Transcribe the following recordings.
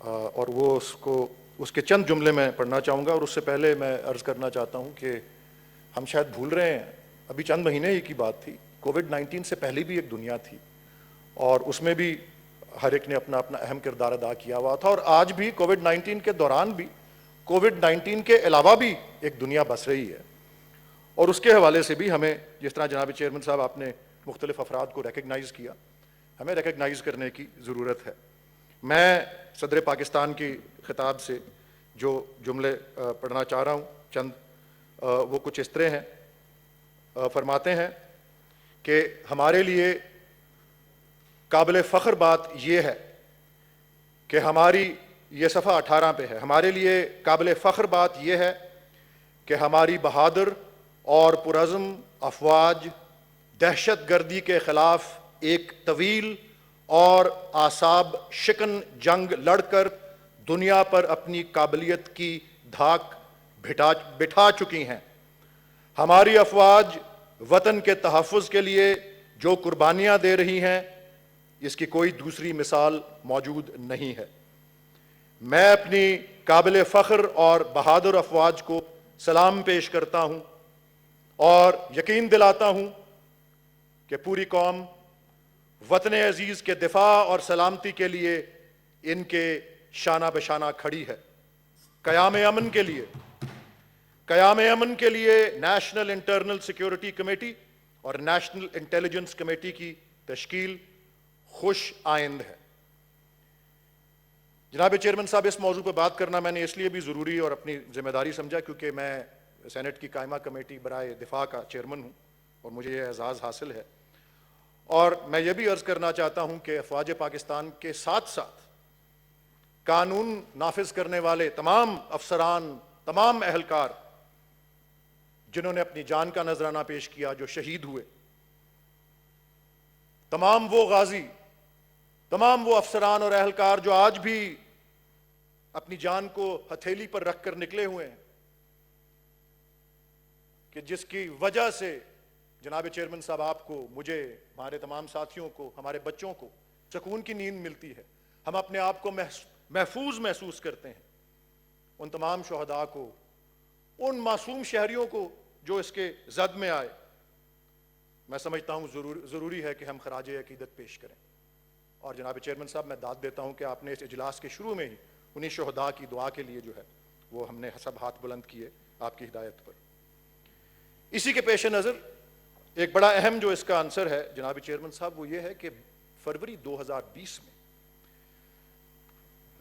اور وہ اس کے چند جملے میں پڑھنا چاہوں گا. اور اس سے پہلے میں عرض کرنا چاہتا ہوں کہ ہم شاید بھول رہے ہیں، ابھی چند مہینے ہی کی بات تھی، کووڈ-19 سے پہلے بھی ایک دنیا تھی اور اس میں بھی ہر ایک نے اپنا اپنا اہم کردار ادا کیا ہوا تھا. اور آج بھی کووڈ-19 کے دوران بھی کووڈ-19 کے علاوہ بھی ایک دنیا بس رہی ہے. اور اس کے حوالے سے بھی ہمیں، جس طرح جناب چیئرمین صاحب آپ نے مختلف افراد کو ریکگنائز کیا، ہمیں ریکگنائز کرنے کی ضرورت ہے. میں صدر پاکستان کی خطاب سے جو جملے پڑھنا چاہ رہا ہوں چند، وہ کچھ اس طرح ہیں. فرماتے ہیں کہ ہمارے لیے قابل فخر بات یہ ہے کہ ہماری، یہ صفحہ 18 پہ ہے، ہمارے لیے قابل فخر بات یہ ہے کہ ہماری بہادر اور پرعزم افواج دہشت گردی کے خلاف ایک طویل اور اعصاب شکن جنگ لڑ کر دنیا پر اپنی قابلیت کی دھاک بٹھا چکی ہیں. ہماری افواج وطن کے تحفظ کے لیے جو قربانیاں دے رہی ہیں، اس کی کوئی دوسری مثال موجود نہیں ہے. میں اپنی قابل فخر اور بہادر افواج کو سلام پیش کرتا ہوں اور یقین دلاتا ہوں کہ پوری قوم وطن عزیز کے دفاع اور سلامتی کے لیے ان کے شانہ بشانہ کھڑی ہے. قیام امن کے لیے نیشنل انٹرنل سیکیورٹی کمیٹی اور نیشنل انٹیلیجنس کمیٹی کی تشکیل خوش آئند ہے. جناب چیئرمین صاحب، اس موضوع پہ بات کرنا میں نے اس لیے بھی ضروری اور اپنی ذمہ داری سمجھا کیونکہ میں سینٹ کی قائمہ کمیٹی برائے دفاع کا چیئرمین ہوں اور مجھے یہ اعزاز حاصل ہے. اور میں یہ بھی عرض کرنا چاہتا ہوں کہ افواج پاکستان کے ساتھ ساتھ قانون نافذ کرنے والے تمام افسران، تمام اہلکار جنہوں نے اپنی جان کا نذرانہ پیش کیا، جو شہید ہوئے، تمام وہ غازی، تمام وہ افسران اور اہلکار جو آج بھی اپنی جان کو ہتھیلی پر رکھ کر نکلے ہوئے ہیں، کہ جس کی وجہ سے جناب چیئرمین صاحب آپ کو، مجھے، ہمارے تمام ساتھیوں کو، ہمارے بچوں کو سکون کی نیند ملتی ہے، ہم اپنے آپ کو محفوظ محسوس کرتے ہیں. ان تمام شہداء کو، ان معصوم شہریوں کو جو اس کے زد میں آئے، میں سمجھتا ہوں ضروری ہے کہ ہم خراج عقیدت پیش کریں. اور جناب چیئرمین صاحب، میں داد دیتا ہوں کہ آپ نے اس اجلاس کے شروع میں ہی انہی شہداء کی دعا کے لیے جو ہے وہ ہم نے سب ہاتھ بلند کیے آپ کی ہدایت پر. اسی کے پیش نظر ایک بڑا اہم جو اس کا عنصر ہے جناب چیئرمین صاحب، وہ یہ ہے کہ فروری 2020 میں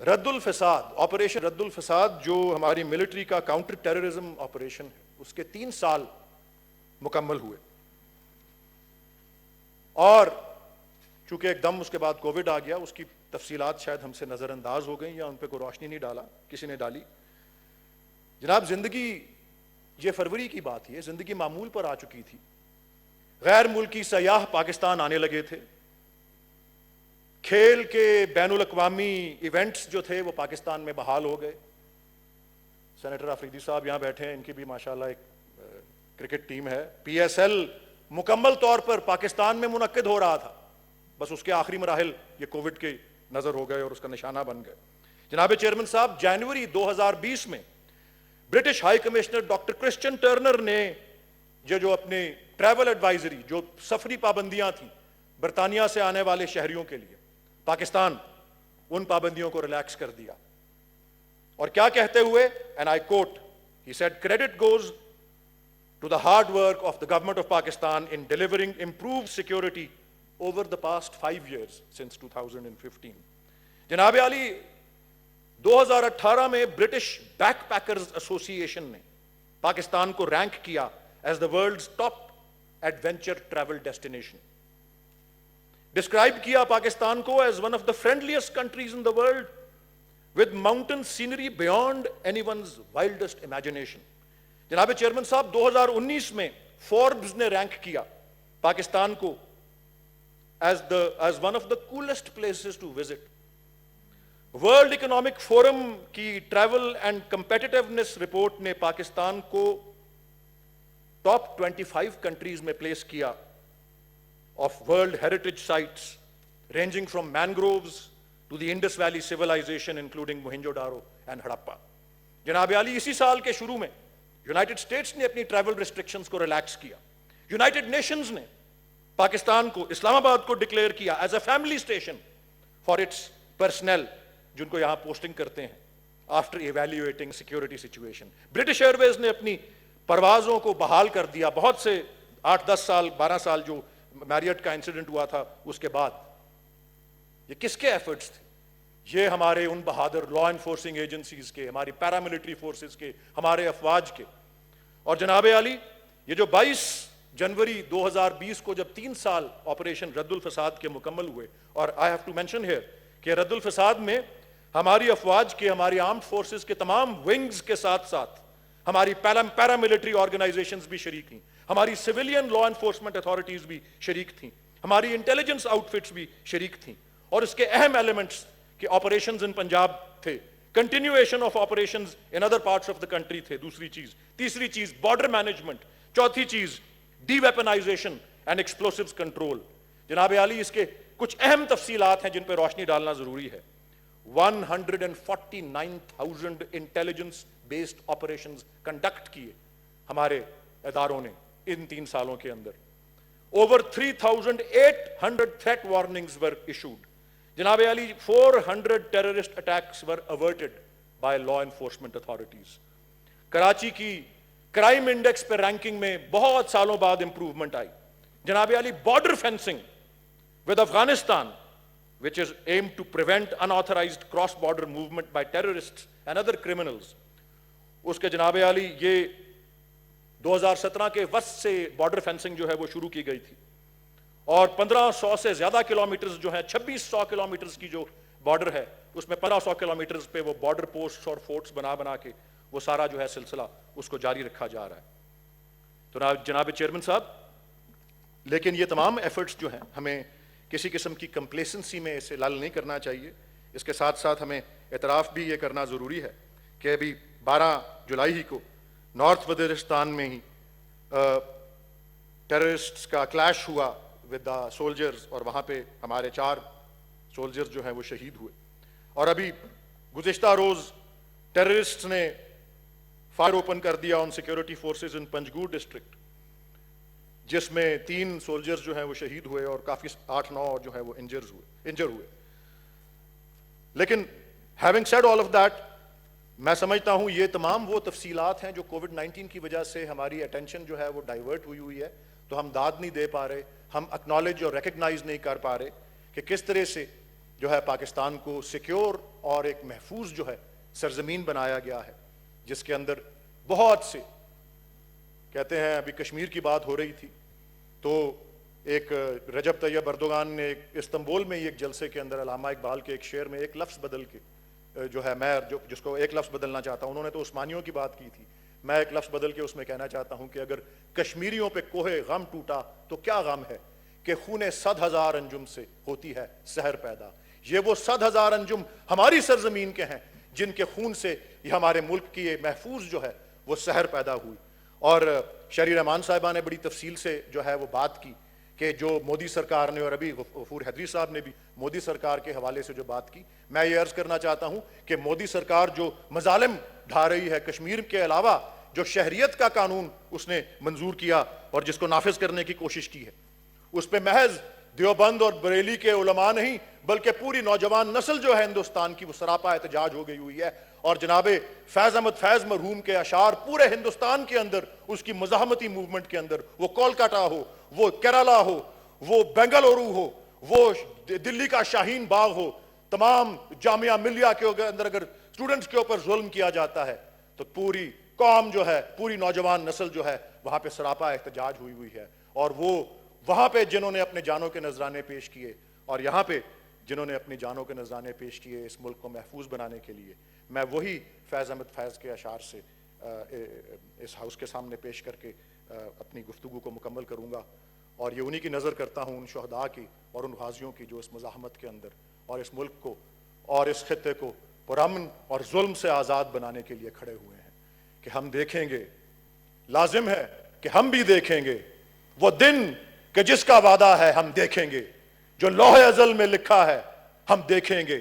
رد الفساد، آپریشن رد الفساد، جو ہماری ملٹری کا کاؤنٹر ٹیررزم آپریشن ہے، اس کے 3 سال مکمل ہوئے. اور چونکہ ایک دم اس کے بعد کووڈ آ گیا، اس کی تفصیلات شاید ہم سے نظر انداز ہو گئیں یا ان پہ کوئی روشنی نہیں کسی نے ڈالی. جناب، زندگی، یہ فروری کی بات ہے، زندگی معمول پر آ چکی تھی. غیر ملکی سیاح پاکستان آنے لگے تھے. کھیل کے بین الاقوامی ایونٹس جو تھے وہ پاکستان میں بحال ہو گئے. سینیٹر آفریدی صاحب یہاں بیٹھے ہیں، ان کی بھی ماشاءاللہ ایک کرکٹ ٹیم ہے. PSL مکمل طور پر پاکستان میں منعقد ہو رہا تھا، بس اس کے آخری مراحل یہ کووڈ کے نظر ہو گئے اور اس کا نشانہ بن گئے. جناب چیئرمین صاحب، جنوری 2020 میں British high commissioner doctor Christian Turner نے جو اپنی ٹریول ایڈوائزری، جو سفری پابندیاں تھیں برطانیہ سے آنے والے شہریوں کے لیے، پاکستان ان پابندیوں کو ریلیکس کر دیا. اور کیا کہتے ہوئے، and I quote, he said credit goes to the hard work of the government of Pakistan in delivering improved security over the past 5 years since 2015. جناب عالی، 2018 میں برٹش بیک پیکرز ایسوسی ایشن نے پاکستان کو رینک کیا as the world's top adventure travel destination. Describe کیا پاکستان کو as one of the friendliest countries in the world with mountain scenery beyond anyone's wildest imagination. جناب چیئرمین صاحب، 2019 میں فوربز نے رینک کیا پاکستان کو as one of the coolest places to visit. World economic forum کی travel and کمپیٹیٹیونیس report نے پاکستان کو top 25 countries میں پلیس کیا of world heritage sites ranging from mangroves to the Indus Valley civilization including Mohenjo-daro and Harappa. جناب عالی اسی سال کے شروع میں یونائٹڈ اسٹیٹس نے اپنی ٹریول ریسٹرکشنز کو ریلیکس کیا. یونائٹڈ نیشنز نے پاکستان کو اسلام آباد کو ڈکلیئر کیا as a family station for its personnel جن کو یہاں پوسٹنگ کرتے ہیں after evaluating security situation. British Airways نے اپنی پروازوں کو بحال کر دیا بہت سے 8-10 سال 12 سال جو میریٹ کا انسیڈنٹ ہوا تھا اس کے بعد. یہ کس کے ایفرٹس تھے؟ یہ ہمارے ان بہادر لا انفورسنگ ایجنسیز کے, ہماری پیراملٹری فورسز کے, ہمارے افواج کے. اور جناب عالی یہ جو 22 جنوری 2020 کو جب 3 سال آپریشن رد الفساد کے مکمل ہوئے, اور I have to mention here کہ رد الفساد میں ہماری افواج کے, ہماری آرمڈ فورسز کے تمام ونگز کے ساتھ ساتھ ہماری پیراملٹری آرگنائزیشنز بھی شریک تھیں, ہماری سویلین لا انفورسمنٹ اتھارٹیز بھی شریک تھیں, ہماری انٹیلیجنس آؤٹ فٹس بھی شریک تھیں. اور اس کے اہم ایلیمنٹس کہ آپریشنز ان پنجاب تھے, continuation of operations in other parts of the country تھے, دوسری چیز. تیسری چیز بارڈر مینجمنٹ. چوتھی چیز ڈی ویپنائزیشن اینڈ ایکسپلوسیوز کنٹرول. جناب عالی اس کے کچھ اہم تفصیلات ہیں جن پہ روشنی ڈالنا ضروری ہے. 149,000 انٹیلیجنس بیسڈ آپریشنز کنڈکٹ کیے ہمارے اداروں نے ان 3 سالوں کے اندر. Over 3,800 threat warnings were issued. جناب علی 400 terrorist attacks were averted by law enforcement authorities. Karachi کی کرائم انڈیکس پہ رینکنگ میں بہت سالوں بعد امپروومنٹ آئی. جناب Ali border fencing with Afghanistan, which is aimed to prevent unauthorized cross-border movement by terrorists and other criminals. اس کے جناب علی یہ 2017 کے وسط سے بارڈر فینسنگ جو ہے وہ شروع کی گئی تھی, اور 1500 سے زیادہ کلومیٹرز جو ہیں, 2600 کلومیٹرز کی جو بارڈر ہے اس میں 1500 کلومیٹرز پہ وہ بارڈر پوسٹ اور فورٹس بنا کے وہ سارا جو ہے سلسلہ اس کو جاری رکھا جا رہا ہے. تو جناب چیئرمین صاحب, لیکن یہ تمام ایفرٹس جو ہیں ہمیں کسی قسم کی کمپلیسنسی میں اسے لال نہیں کرنا چاہیے. اس کے ساتھ ساتھ ہمیں اعتراف بھی یہ کرنا ضروری ہے کہ ابھی 12 جولائی ہی کو نارتھ وزیرستان میں ہی ٹیررسٹس کا کلیش ہوا ود دا سولجرز, اور وہاں پہ ہمارے 4 سولجرز جو ہیں وہ شہید ہوئے. اور ابھی گزشتہ روز ٹیررسٹس نے فائر اوپن کر دیا آن security forces in Panjgur district, جس میں 3 سولجرز جو ہیں وہ شہید ہوئے اور کافی 8-9 جو ہیں وہ انجر ہوئے. لیکن having said all of that, میں سمجھتا ہوں یہ تمام وہ تفصیلات ہیں جو کووڈ-19 کی وجہ سے ہماری اٹینشن جو ہے وہ ڈائیورٹ ہوئی ہے, تو ہم داد نہیں دے پا رہے, ہم اکنالج اور ریکگنائز نہیں کر پا رہے کہ کس طرح سے جو ہے پاکستان کو سیکیور اور ایک محفوظ جو ہے سرزمین بنایا گیا ہے, جس کے اندر بہت سے کہتے ہیں. ابھی کشمیر کی بات ہو رہی تھی تو ایک رجب طیب اردوغان نے استنبول میں ایک جلسے کے اندر علامہ اقبال کے ایک شعر میں ایک لفظ بدل کے جو ہے, میں جس کو ایک لفظ بدلنا چاہتا ہوں, انہوں نے تو عثمانیوں کی بات کی تھی, میں ایک لفظ بدل کے اس میں کہنا چاہتا ہوں کہ اگر کشمیریوں پہ کوہ غم ٹوٹا تو کیا غم ہے کہ خون 100,000 انجم سے ہوتی ہے سحر پیدا. یہ وہ 100,000 انجم ہماری سرزمین کے ہیں جن کے خون سے یہ ہمارے ملک کی یہ محفوظ جو ہے وہ سحر پیدا ہوئی. اور شہری رحمان صاحبہ نے بڑی تفصیل سے جو ہے وہ بات کی کہ جو مودی سرکار نے, اور ابھی غفور حیدری صاحب نے بھی مودی سرکار کے حوالے سے جو بات کی, میں یہ عرض کرنا چاہتا ہوں کہ مودی سرکار جو مظالم ڈھا رہی ہے, کشمیر کے علاوہ جو شہریت کا قانون اس نے منظور کیا اور جس کو نافذ کرنے کی کوشش کی ہے, اس پہ محض دیوبند اور بریلی کے علماء نہیں بلکہ پوری نوجوان نسل جو ہے ہندوستان کی وہ سراپا احتجاج ہو گئی ہوئی ہے. اور جناب فیض احمد فیض مرحوم کے اشعار پورے ہندوستان کے اندر اس کی مزاحمتی موومنٹ کے اندر, وہ کولکاتہ ہو, وہ کیرالہ ہو, وہ بنگلورو ہو, وہ دلی کا شاہین باغ ہو, تمام جامعہ ملیہ کے اندر اگر اسٹوڈنٹس کے اوپر ظلم کیا جاتا ہے تو پوری قوم جو ہے, پوری نوجوان نسل جو ہے وہاں پہ سراپا احتجاج ہوئی ہے. اور وہ وہاں پہ جنہوں نے اپنے جانوں کے نذرانے پیش کیے اور یہاں پہ جنہوں نے اپنی جانوں کے نذرانے پیش کیے اس ملک کو محفوظ بنانے کے لیے, میں وہی فیض احمد فیض کے اشعار سے اس ہاؤس کے سامنے پیش کر کے اپنی گفتگو کو مکمل کروں گا. اور یہ انہی کی نظر کرتا ہوں, ان شہداء کی اور ان غازیوں کی جو اس مزاحمت کے اندر اور اس ملک کو اور اس خطے کو پرامن اور ظلم سے آزاد بنانے کے لیے کھڑے ہوئے ہیں, کہ ہم دیکھیں گے, لازم ہے کہ ہم بھی دیکھیں گے وہ دن کہ جس کا وعدہ ہے ہم دیکھیں گے, جو لوح ازل میں لکھا ہے ہم دیکھیں گے,